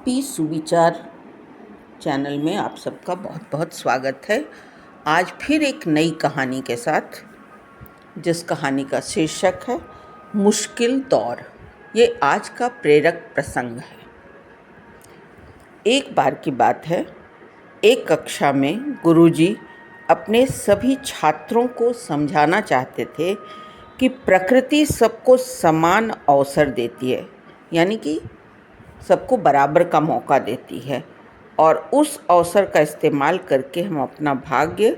P सुविचार channel में आप सबका बहुत बहुत स्वागत है। आज फिर एक नई कहानी के साथ, जिस कहानी का शीर्षक है मुश्किल दौर। ये आज का प्रेरक प्रसंग है। एक बार की बात है, एक कक्षा में गुरुजी अपने सभी छात्रों को समझाना चाहते थे कि प्रकृति सबको समान अवसर देती है, यानी कि सबको बराबर का मौका देती है और उस अवसर का इस्तेमाल करके हम अपना भाग्य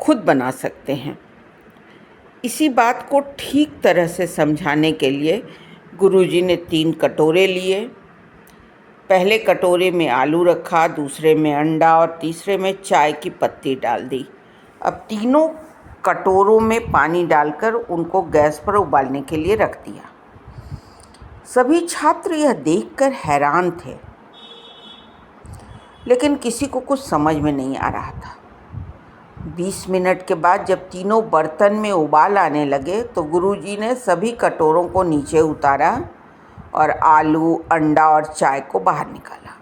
खुद बना सकते हैं। इसी बात को ठीक तरह से समझाने के लिए गुरुजी ने 3 कटोरे लिए। पहले कटोरे में आलू रखा, दूसरे में अंडा और तीसरे में चाय की पत्ती डाल दी। अब तीनों कटोरों में पानी डालकर उनको गैस पर उबालने के लिए रख दिया। सभी छात्र यह देखकर हैरान थे, लेकिन किसी को कुछ समझ में नहीं आ रहा था। 20 मिनट के बाद जब तीनों बर्तन में उबाल आने लगे तो गुरुजी ने सभी कटोरों को नीचे उतारा और आलू, अंडा और चाय को बाहर निकाला।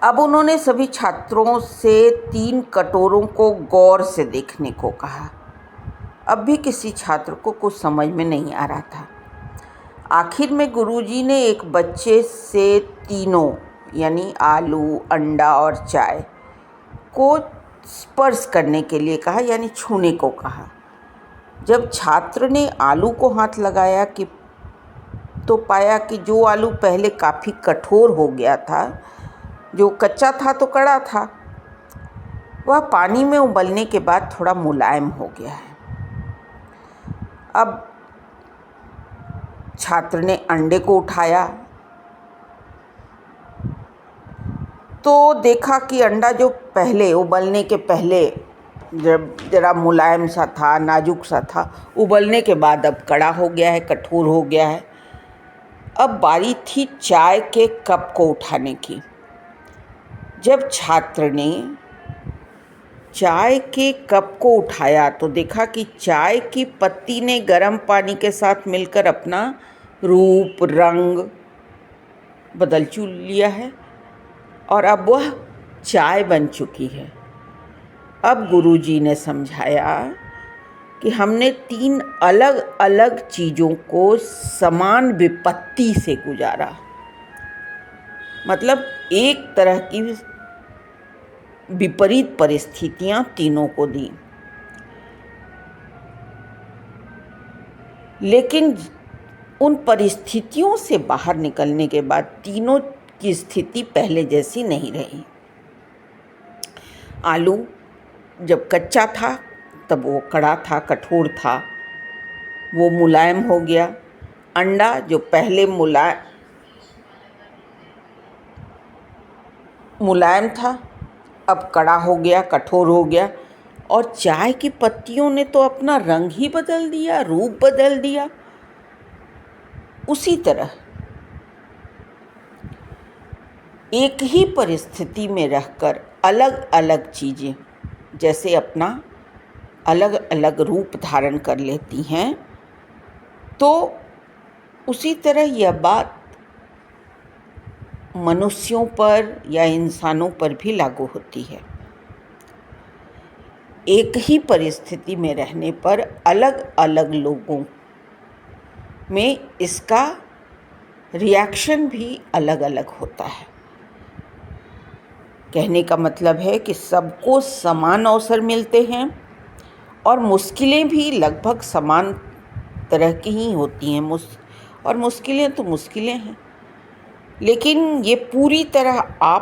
अब उन्होंने सभी छात्रों से 3 कटोरों को गौर से देखने को कहा। अब भी किसी छात्र को कुछ समझ में नहीं आ रहा था। आखिर में गुरुजी ने एक बच्चे से तीनों, यानी आलू, अंडा और चाय को स्पर्श करने के लिए कहा, यानी छूने को कहा। जब छात्र ने आलू को हाथ लगाया तो पाया कि जो आलू पहले काफ़ी कठोर हो गया था, जो कच्चा था तो कड़ा था, वह पानी में उबलने के बाद थोड़ा मुलायम हो गया है। अब छात्र ने अंडे को उठाया तो देखा कि अंडा जो पहले उबलने के पहले जब ज़रा मुलायम सा था, नाजुक सा था, उबलने के बाद अब कड़ा हो गया है, कठोर हो गया है। अब बारी थी चाय के कप को उठाने की। जब छात्र ने चाय के कप को उठाया तो देखा कि चाय की पत्ती ने गर्म पानी के साथ मिलकर अपना रूप, रंग बदल लिया है और अब वह चाय बन चुकी है। अब गुरुजी ने समझाया कि हमने 3 अलग अलग चीज़ों को समान विपत्ति से गुजारा, मतलब एक तरह की विपरीत परिस्थितियां तीनों को दी, लेकिन उन परिस्थितियों से बाहर निकलने के बाद तीनों की स्थिति पहले जैसी नहीं रही। आलू जब कच्चा था तब वो कड़ा था, कठोर था, वो मुलायम हो गया। अंडा जो पहले मुलायम था अब कड़ा हो गया, कठोर हो गया। और चाय की पत्तियों ने तो अपना रंग ही बदल दिया, रूप बदल दिया। उसी तरह एक ही परिस्थिति में रहकर अलग अलग चीज़ें जैसे अपना अलग अलग रूप धारण कर लेती हैं, तो उसी तरह यह बात मनुष्यों पर या इंसानों पर भी लागू होती है। एक ही परिस्थिति में रहने पर अलग अलग लोगों में इसका रिएक्शन भी अलग अलग होता है। कहने का मतलब है कि सबको समान अवसर मिलते हैं और मुश्किलें भी लगभग समान तरह की ही होती हैं। और मुश्किलें तो मुश्किलें हैं, लेकिन ये पूरी तरह आप